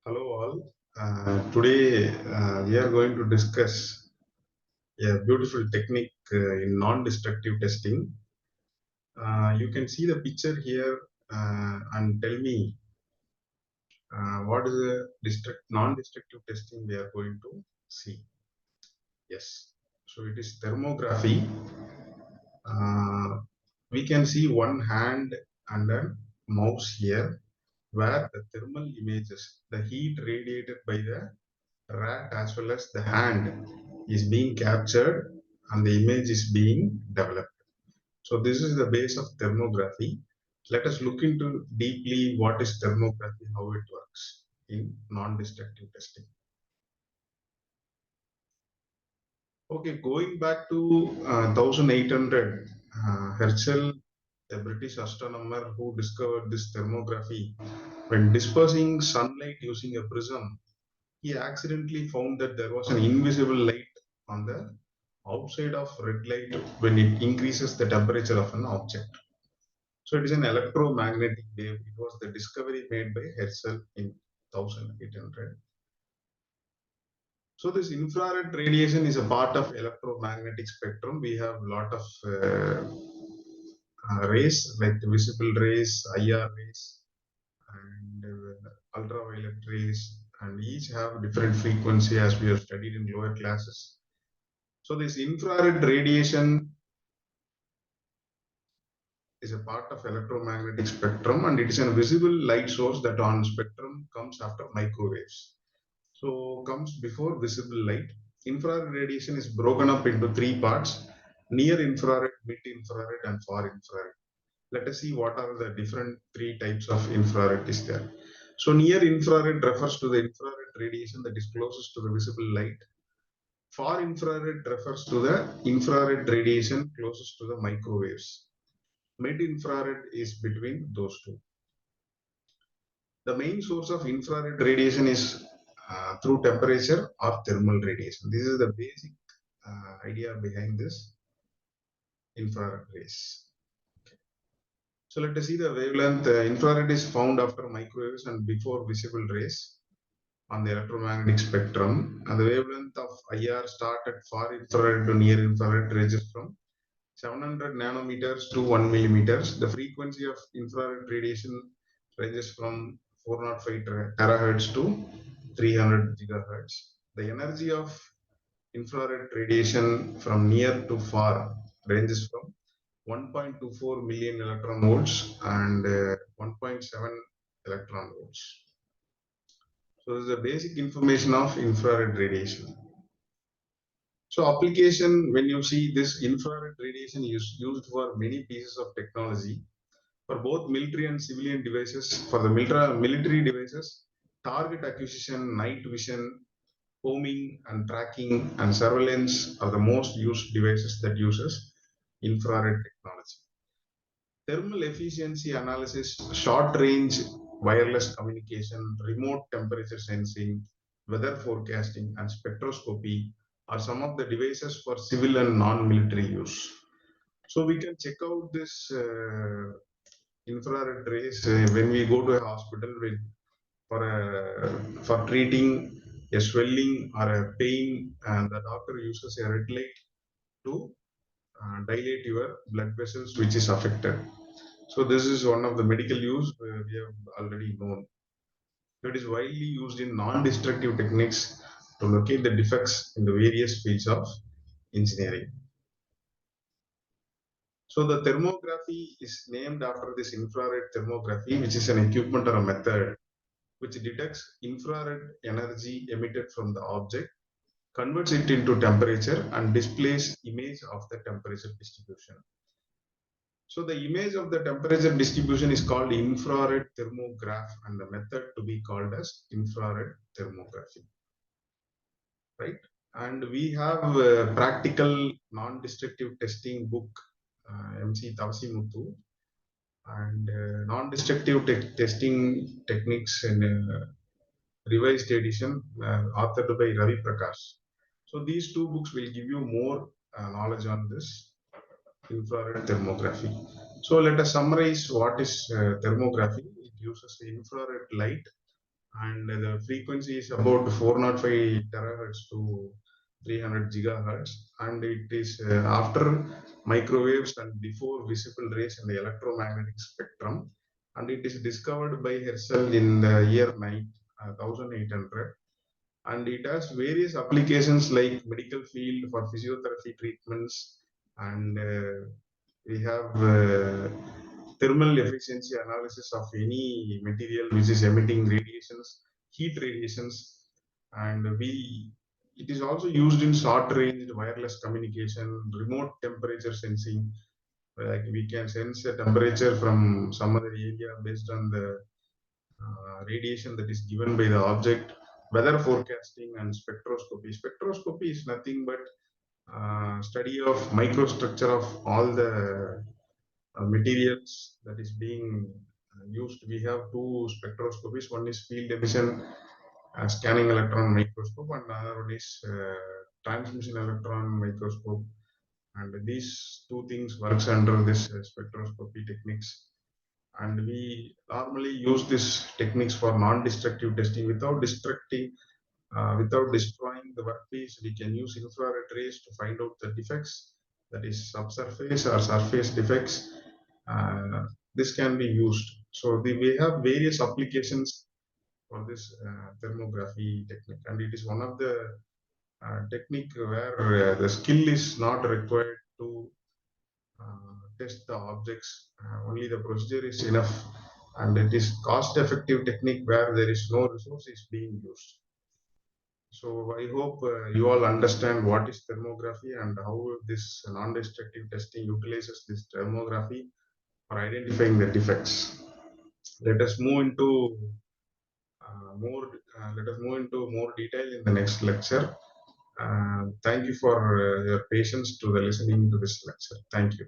Hello all. Today we are going to discuss a beautiful technique in non-destructive testing. You can see the picture here and tell me what is the non-destructive testing we are going to see. Yes, so it is thermography. Uh, we can see one hand and a mouse here where the thermal images, the heat radiated by the rat as well as the hand is being captured and the image is being developed. So this is the base of thermography. Let us look into deeply what is thermography, how it works in non-destructive testing. Okay, going back to 1800, Herschel, a British astronomer who discovered this thermography, when dispersing sunlight using a prism, he accidentally found that there was an invisible light on the outside of red light when it increases the temperature of an object. So it is an electromagnetic wave. It was the discovery made by Herschel in 1800. So this infrared radiation is a part of electromagnetic spectrum. We have a lot of rays like visible rays, IR rays, and ultraviolet rays, and each have different frequency as we have studied in lower classes. So this infrared radiation is a part of electromagnetic spectrum, and it is a visible light source that on spectrum comes after microwaves. So comes before visible light. Infrared radiation is broken up into three parts: near infrared, mid infrared, and far infrared. Let us see what are the different three types of infrared is there. So near infrared refers to the infrared radiation that is closest to the visible light. Far infrared refers to the infrared radiation closest to the microwaves. Mid infrared is between those two. The main source of infrared radiation is through temperature or thermal radiation. This is the basic idea behind this infrared rays. So let us see the wavelength. Infrared is found after microwaves and before visible rays on the electromagnetic spectrum. And the wavelength of IR start at far infrared to near infrared ranges from 700 nanometers to 1 millimeters. The frequency of infrared radiation ranges from 405 terahertz to 300 gigahertz. The energy of infrared radiation from near to far ranges from 1.24 million electron volts and 1.7 electron volts. So this is the basic information of infrared radiation. So application, when you see this infrared radiation is used for many pieces of technology for both military and civilian devices. For the military devices, target acquisition, night vision, homing and tracking and surveillance are the most used devices that uses infrared technology. Thermal efficiency analysis, short range wireless communication, remote temperature sensing, weather forecasting, and spectroscopy are some of the devices for civil and non-military use. So we can check out this infrared rays when we go to a hospital for treating a swelling or a pain, and the doctor uses a red light to dilate your blood vessels which is affected. So this is one of the medical use we have already known. It is widely used in non-destructive techniques to locate the defects in the various fields of engineering. So the thermography is named after this infrared thermography, which is an equipment or a method which detects infrared energy emitted from the object, converts it into temperature, and displays image of the temperature distribution. So the image of the temperature distribution is called infrared thermograph, and the method to be called as infrared thermography. Right? And we have a practical non-destructive testing book, MC Tavsimuthu, and non-destructive testing techniques in revised edition authored by Ravi Prakash. So these two books will give you more knowledge on this infrared thermography. So let us summarize what is thermography. It uses infrared light and the frequency is about 405 terahertz to 300 gigahertz, and it is after microwaves and before visible rays in the electromagnetic spectrum, and it is discovered by Herschel in the year 1800, and it has various applications like medical field for physiotherapy treatments, and we have thermal efficiency analysis of any material which is emitting radiations, heat radiations, and we it is also used in short range wireless communication, remote temperature sensing. Like we can sense a temperature from some other area based on the radiation that is given by the object, weather forecasting, and spectroscopy. Spectroscopy is nothing but study of microstructure of all the materials that is being used. We have two spectroscopies. One is field emission scanning electron microscope, and another one is transmission electron microscope. And these two things works under this spectroscopy techniques. And we normally use these techniques for non-destructive testing without destructing, without destroying the workpiece. We can use infrared rays to find out the defects, that is subsurface or surface defects. This can be used. So we have various applications for this thermography technique, and it is one of the technique where the skill is not required to test the objects. Only the procedure is enough, and it is cost-effective technique where there is no resource is being used. So I hope you all understand what is thermography and how this non-destructive testing utilizes this thermography for identifying the defects. Let us move into more detail in the next lecture. Thank you for your patience to the listening to this lecture. Thank you.